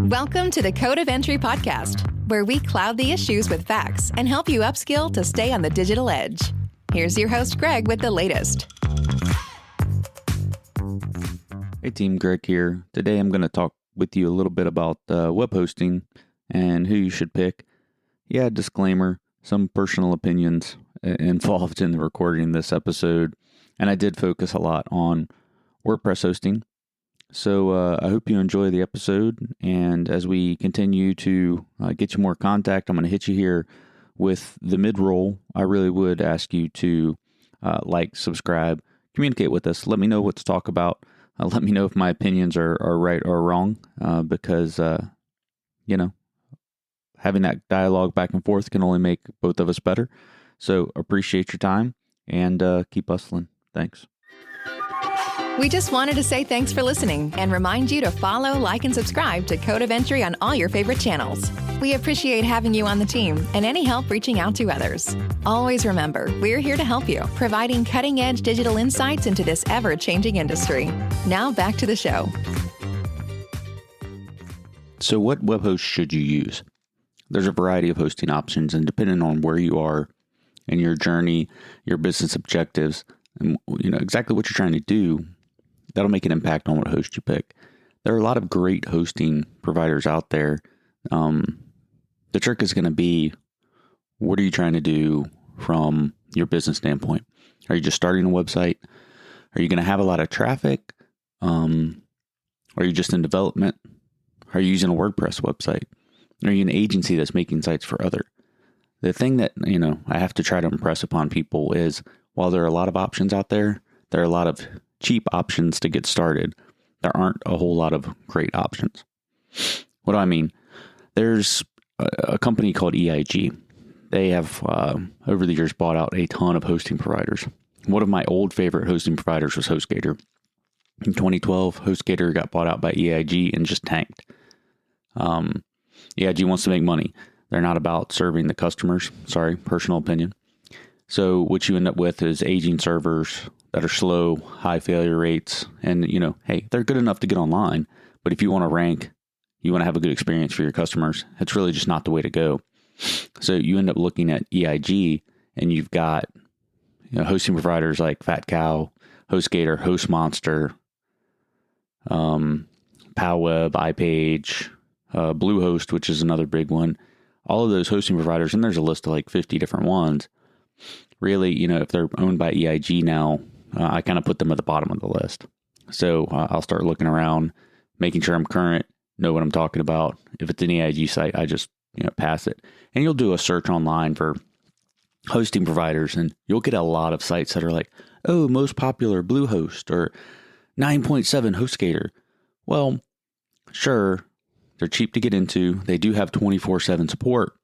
Welcome to the Code of Entry podcast, where we cloud the issues with facts and help you upskill to stay on the digital edge. Here's your host, Greg, with the latest. Hey team, Greg here. Today I'm going to talk with you a little bit about web hosting and who you should pick. Yeah, disclaimer, some personal opinions involved in the recording of this episode, and I did focus a lot on WordPress hosting. So I hope you enjoy the episode, and as we continue to get you more contact, I'm going to hit you here with the mid-roll. I really would ask you to like, subscribe, communicate with us. Let me know what to talk about. Let me know if my opinions are right or wrong, because, having that dialogue back and forth can only make both of us better. So appreciate your time and keep hustling. Thanks. We just wanted to say thanks for listening and remind you to follow, like, and subscribe to Code of Entry on all your favorite channels. We appreciate having you on the team and any help reaching out to others. Always remember, we're here to help you, providing cutting-edge digital insights into this ever-changing industry. Now back to the show. So what web host should you use? There's a variety of hosting options, and depending on where you are in your journey, your business objectives, and exactly what you're trying to do, that'll make an impact on what host you pick. There are a lot of great hosting providers out there. The trick is going to be, what are you trying to do from your business standpoint? Are you just starting a website? Are you going to have a lot of traffic? Are you just in development? Are you using a WordPress website? Are you an agency that's making sites for other? The thing that, I have to try to impress upon people is, while there are a lot of options out there, there are a lot of cheap options to get started. There aren't a whole lot of great options. What do I mean? There's a company called EIG. They have, over the years, bought out a ton of hosting providers. One of my old favorite hosting providers was HostGator. In 2012, HostGator got bought out by EIG and just tanked. EIG wants to make money. They're not about serving the customers. Sorry, personal opinion. So what you end up with is aging servers that are slow, high failure rates. And, hey, they're good enough to get online. But if you want to rank, you want to have a good experience for your customers, it's really just not the way to go. So you end up looking at EIG, and you've got hosting providers like Fat Cow, HostGator, HostMonster, PowWeb, iPage, Bluehost, which is another big one. All of those hosting providers, and there's a list of like 50 different ones. Really, if they're owned by EIG now, I kind of put them at the bottom of the list. So I'll start looking around, making sure I'm current, know what I'm talking about. If it's an EIG site, I just pass it. And you'll do a search online for hosting providers, and you'll get a lot of sites that are like, oh, most popular Bluehost or 9.7 HostGator. Well, sure, they're cheap to get into. They do have 24/7 support,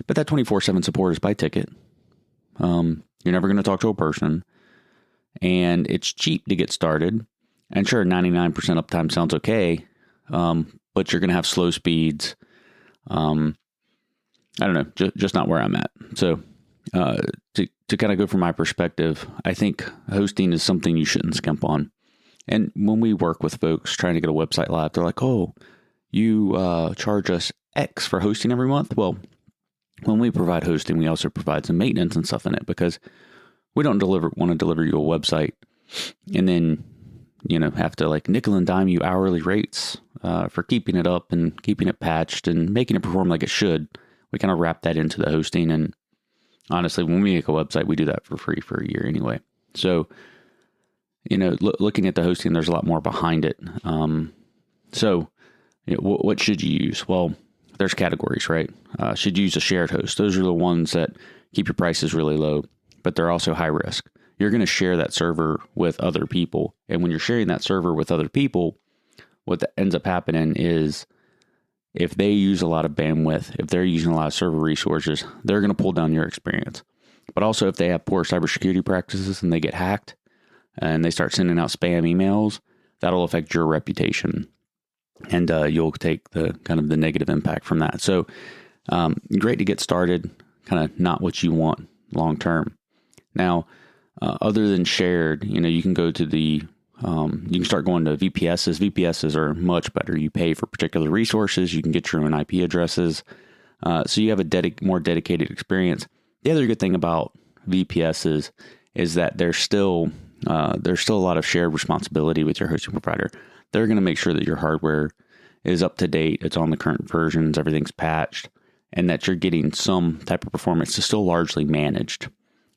but that 24/7 support is by ticket. You're never going to talk to a person, and it's cheap to get started. And sure, 99% uptime sounds okay, but you're going to have slow speeds. I don't know, just not where I'm at. So to kind of go from my perspective, I think hosting is something you shouldn't skimp on. And when we work with folks trying to get a website live, they're like, oh, you charge us X for hosting every month? Well, when we provide hosting, we also provide some maintenance and stuff in it, because we don't want to deliver you a website and then, have to like nickel and dime you hourly rates for keeping it up and keeping it patched and making it perform like it should. We kind of wrap that into the hosting. And honestly, when we make a website, we do that for free for a year anyway. So, looking at the hosting, there's a lot more behind it. What should you use? Well, there's categories, right? Should you use a shared host? Those are the ones that keep your prices really low, but they're also high risk. You're going to share that server with other people. And when you're sharing that server with other people, what ends up happening is, if they use a lot of bandwidth, if they're using a lot of server resources, they're going to pull down your experience. But also, if they have poor cybersecurity practices and they get hacked and they start sending out spam emails, that'll affect your reputation. And you'll take the kind of the negative impact from that. So great to get started, kind of not what you want long term. Now, other than shared, you can go to the You can start going to VPSs. VPSs are much better. You pay for particular resources. You can get your own IP addresses. So you have a more dedicated experience. The other good thing about VPSs is that there's still a lot of shared responsibility with your hosting provider. They're going to make sure that your hardware is up to date. It's on the current versions. Everything's patched, and that you're getting some type of performance that's still largely managed.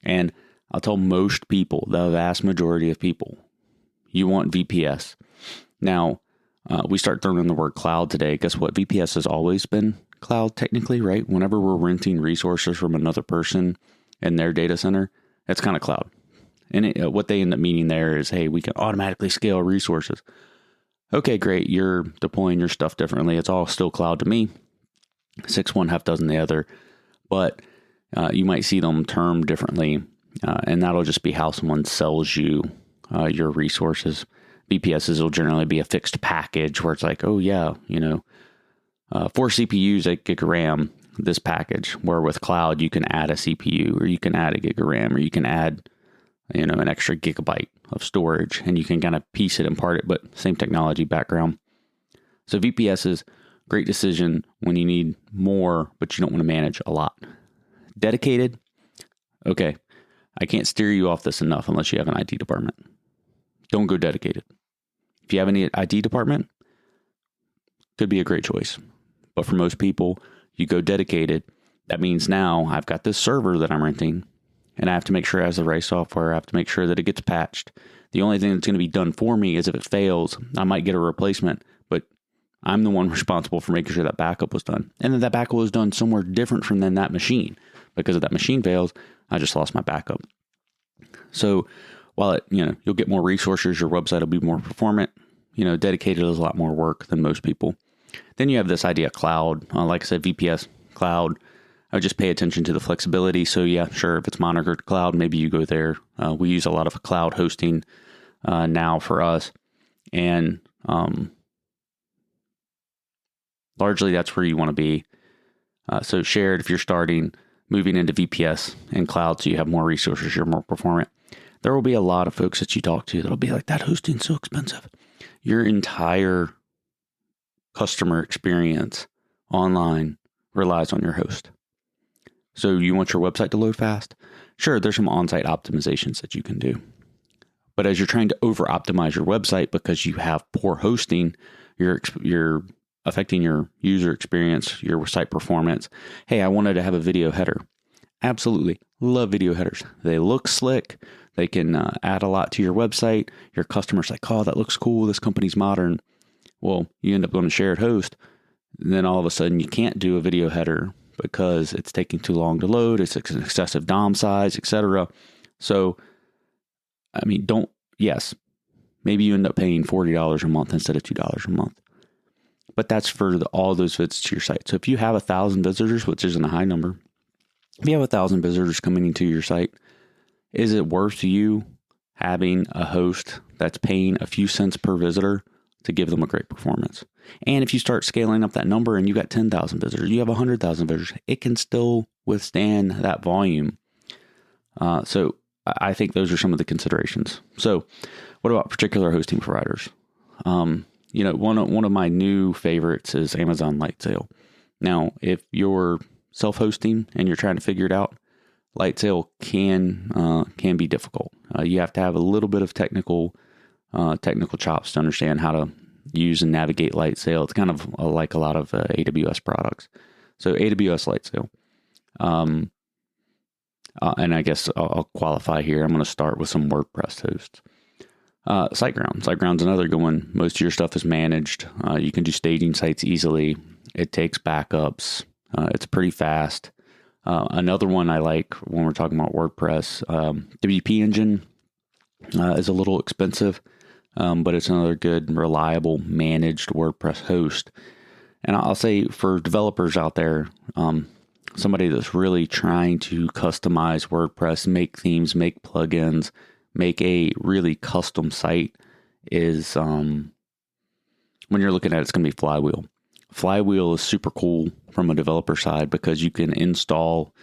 And I'll tell most people, the vast majority of people, you want VPS. Now, we start throwing in the word cloud today. Guess what? VPS has always been cloud technically, right? Whenever we're renting resources from another person in their data center, it's kind of cloud. And what they end up meaning there is, hey, we can automatically scale resources. Okay, great. You're deploying your stuff differently. It's all still cloud to me. 6 one, half dozen the other. But you might see them termed differently. And that'll just be how someone sells you your resources. VPSs will generally be a fixed package where it's like, oh yeah, 4 CPUs, 8 gig of RAM, this package. Where with cloud, you can add a CPU, or you can add a gig of RAM, or you can add, an extra gigabyte of storage, and you can kind of piece it and part it, but same technology background. So VPS is great decision when you need more, but you don't want to manage a lot. Dedicated, okay, I can't steer you off this enough unless you have an IT department. Don't go dedicated. If you have any IT department, could be a great choice. But for most people, you go dedicated. That means now I've got this server that I'm renting, and I have to make sure it has the right software. I have to make sure that it gets patched. The only thing that's going to be done for me is if it fails, I might get a replacement, but I'm the one responsible for making sure that backup was done. And then that backup was done somewhere different from than that machine. Because if that machine fails, I just lost my backup. So while you'll get more resources, your website will be more performant. Dedicated is a lot more work than most people. Then you have this idea of cloud. Like I said, VPS, cloud. I would just pay attention to the flexibility. So yeah, sure, if it's monitored cloud, maybe you go there. We use a lot of cloud hosting now for us. And largely that's where you want to be. So shared, if you're starting, moving into VPS and cloud so you have more resources, you're more performant. There will be a lot of folks that you talk to that'll be like, that hosting's so expensive. Your entire customer experience online relies on your host. So you want your website to load fast? Sure, there's some on-site optimizations that you can do. But as you're trying to over-optimize your website because you have poor hosting, you're affecting your user experience, your site performance. Hey, I wanted to have a video header. Absolutely. Love video headers. They look slick. They can add a lot to your website. Your customer's like, oh, that looks cool. This company's modern. Well, you end up on a shared host. And then all of a sudden you can't do a video header because it's taking too long to load. It's an excessive DOM size, etc. So, yes, maybe you end up paying $40 a month instead of $2 a month. But that's for all those visits to your site. So if you have 1,000 visitors, which isn't a high number, if you have 1,000 visitors coming into your site, is it worth you having a host that's paying a few cents per visitor to give them a great performance? And if you start scaling up that number and you got 10,000 visitors, you have 100,000 visitors, it can still withstand that volume. So I think those are some of the considerations. So what about particular hosting providers? One of my new favorites is Amazon Lightsail. Now, if you're self-hosting and you're trying to figure it out, Lightsail can be difficult. You have to have a little bit of technical chops to understand how to use and navigate Lightsail. It's kind of like a lot of AWS products. So AWS Lightsail. And I guess I'll qualify here. I'm going to start with some WordPress hosts. SiteGround. SiteGround's another good one. Most of your stuff is managed. You can do staging sites easily. It takes backups. It's pretty fast. Another one I like when we're talking about WordPress, WP Engine is a little expensive, but it's another good, reliable, managed WordPress host. And I'll say for developers out there, somebody that's really trying to customize WordPress, make themes, make plugins, make a really custom site is, when you're looking at it, it's going to be Flywheel. Flywheel is super cool from a developer side because you can install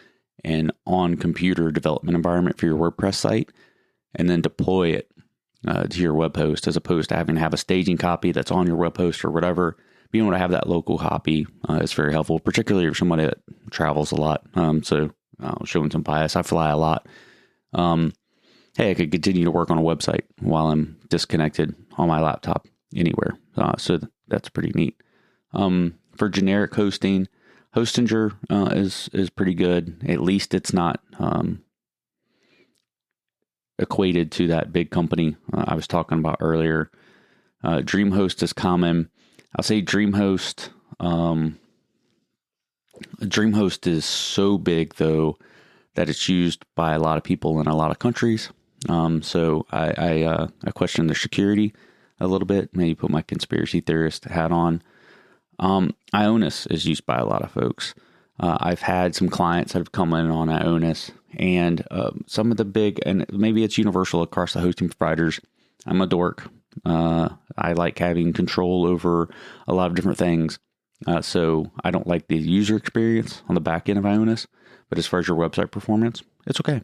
an on-computer development environment for your WordPress site and then deploy it to your web host, as opposed to having to have a staging copy that's on your web host or whatever. Being able to have that local copy is very helpful, particularly if somebody that travels a lot. Showing some bias, I fly a lot. Hey, I could continue to work on a website while I'm disconnected on my laptop anywhere. So that's pretty neat. For generic hosting, Hostinger is pretty good. At least it's not equated to that big company I was talking about earlier. DreamHost is common. I'll say DreamHost. DreamHost is so big, though, that it's used by a lot of people in a lot of countries. So I question their security a little bit. Maybe put my conspiracy theorist hat on. Ionis is used by a lot of folks. I've had some clients that have come in on Ionis, and some of the big, and maybe it's universal across the hosting providers. I'm a dork. I like having control over a lot of different things. So I don't like the user experience on the back end of Ionis, but as far as your website performance, it's okay.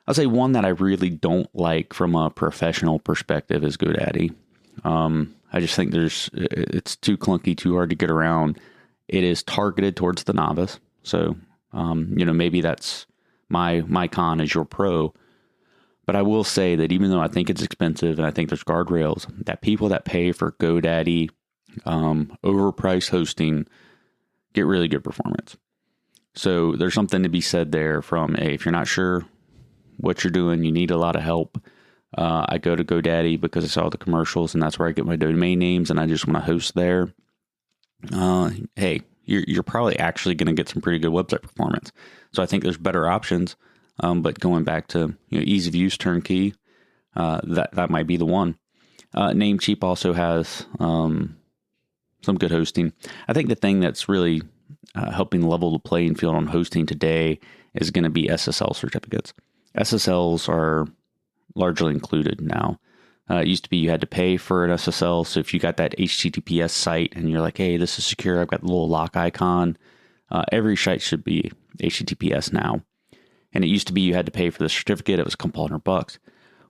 I'll say one that I really don't like from a professional perspective is GoDaddy. I just think it's too clunky, too hard to get around. It is targeted towards the novice. So, maybe that's my con is your pro. But I will say that even though I think it's expensive and I think there's guardrails, that people that pay for GoDaddy, overpriced hosting get really good performance. So there's something to be said there from if you're not sure what you're doing, you need a lot of help. I go to GoDaddy because I saw the commercials and that's where I get my domain names and I just want to host there. Hey, you're probably actually going to get some pretty good website performance. So I think there's better options. But going back to ease of use, turnkey, that might be the one. Namecheap also has some good hosting. I think the thing that's really helping level the playing field on hosting today is going to be SSL certificates. SSLs are largely included now. It used to be you had to pay for an SSL. So if you got that HTTPS site and you're like, hey, this is secure, I've got the little lock icon. Every site should be HTTPS now. And it used to be you had to pay for the certificate. It was a couple $100.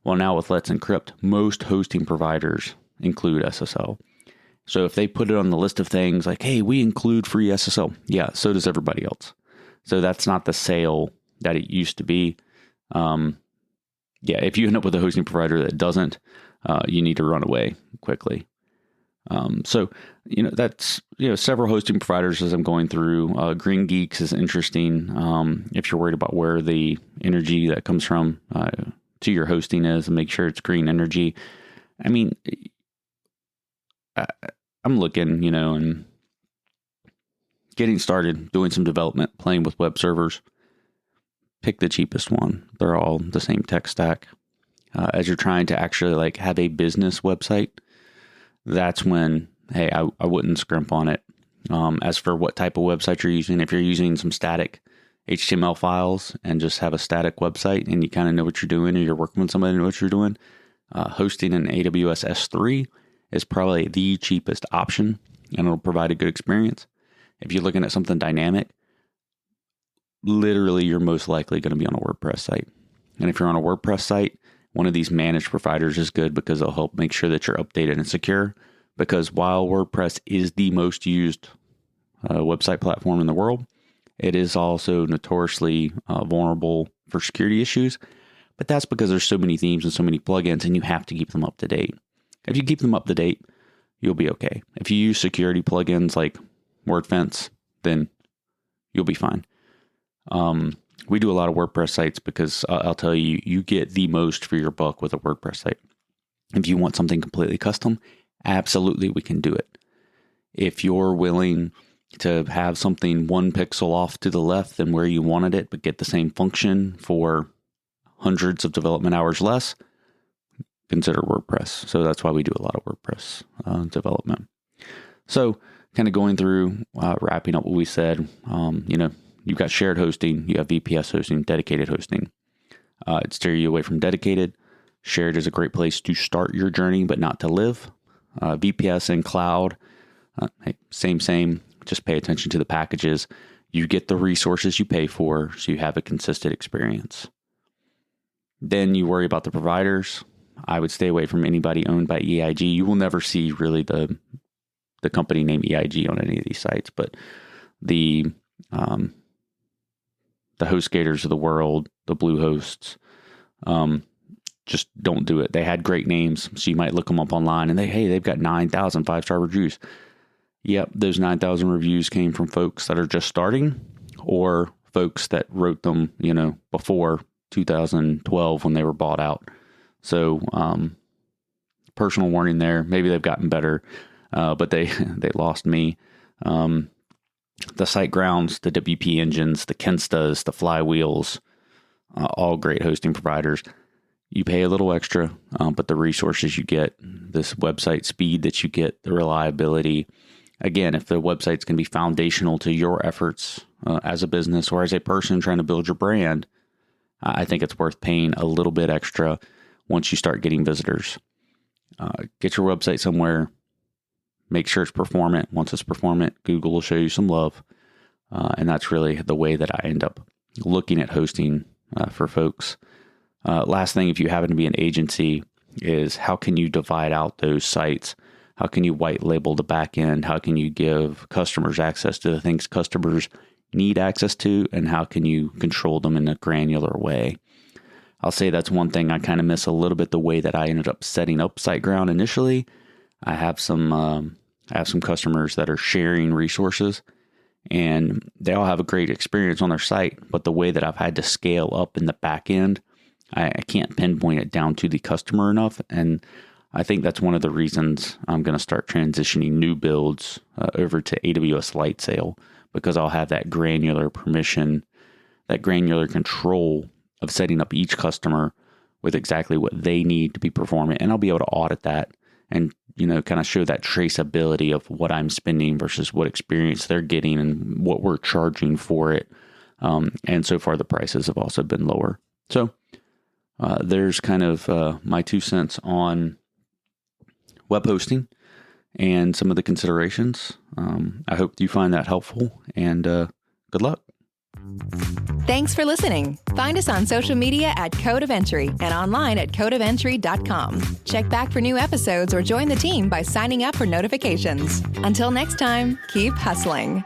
Well, now with Let's Encrypt, most hosting providers include SSL. So if they put it on the list of things like, hey, we include free SSL. Yeah, so does everybody else. So that's not the sale that it used to be. If you end up with a hosting provider that doesn't, you need to run away quickly. That's several hosting providers as I'm going through. Green Geeks is interesting. If you're worried about where the energy that comes from to your hosting is, and make sure it's green energy. I mean, I'm looking, and getting started, doing some development, playing with web servers. Pick the cheapest one. They're all the same tech stack. As you're trying to actually have a business website, that's when, hey, I wouldn't scrimp on it. As for what type of website you're using, if you're using some static HTML files and just have a static website and you kind of know what you're doing, or you're working with somebody who knows what you're doing, hosting an AWS S3 is probably the cheapest option and it'll provide a good experience. If you're looking at something dynamic, literally you're most likely going to be on a WordPress site. And if you're on a WordPress site, one of these managed providers is good because they'll help make sure that you're updated and secure. Because while WordPress is the most used website platform in the world, it is also notoriously vulnerable for security issues. But that's because there's so many themes and so many plugins, and you have to keep them up to date. If you keep them up to date, you'll be okay. If you use security plugins like WordFence, then you'll be fine. We do a lot of WordPress sites because I'll tell you, you get the most for your buck with a WordPress site. If you want something completely custom, absolutely we can do it. If you're willing to have something 1 pixel off to the left than where you wanted it, but get the same function for hundreds of development hours less, consider WordPress. So that's why we do a lot of WordPress development. So kind of going through, wrapping up what we said, you've got shared hosting, you have VPS hosting, dedicated hosting. It steer you away from dedicated. Shared is a great place to start your journey, but not to live. VPS and cloud, same. Just pay attention to the packages. You get the resources you pay for, so you have a consistent experience. Then you worry about the providers. I would stay away from anybody owned by EIG. You will never see really the company name EIG on any of these sites, but the HostGators of the world, the Bluehosts, just don't do it. They had great names, so you might look them up online and they've got 9,000 5-star reviews. Yep, those 9,000 reviews came from folks that are just starting or folks that wrote them, before 2012 when they were bought out. So, personal warning there. Maybe they've gotten better, but they lost me. The SiteGrounds, the WP Engines, the Kenstas, the Flywheels, all great hosting providers. You pay a little extra, but the resources you get, this website speed that you get, the reliability. Again, if the website's going to be foundational to your efforts as a business or as a person trying to build your brand, I think it's worth paying a little bit extra once you start getting visitors. Get your website somewhere. Make sure it's performant. Once it's performant, Google will show you some love. And that's really the way that I end up looking at hosting for folks. Last thing, if you happen to be an agency, is how can you divide out those sites? How can you white label the back end? How can you give customers access to the things customers need access to? And how can you control them in a granular way? I'll say that's one thing I kind of miss a little bit, the way that I ended up setting up SiteGround initially. I have some customers that are sharing resources, and they all have a great experience on their site. But the way that I've had to scale up in the back end, I can't pinpoint it down to the customer enough. And I think that's one of the reasons I'm going to start transitioning new builds over to AWS Lightsail, because I'll have that granular permission, that granular control of setting up each customer with exactly what they need to be performant. And I'll be able to audit that and, kind of show that traceability of what I'm spending versus what experience they're getting and what we're charging for it. And so far the prices have also been lower. So there's kind of my 2 cents on web hosting and some of the considerations. I hope you find that helpful, and good luck. Thanks for listening. Find us on social media at Code of Entry and online at codeofentry.com. Check back for new episodes or join the team by signing up for notifications. Until next time, keep hustling.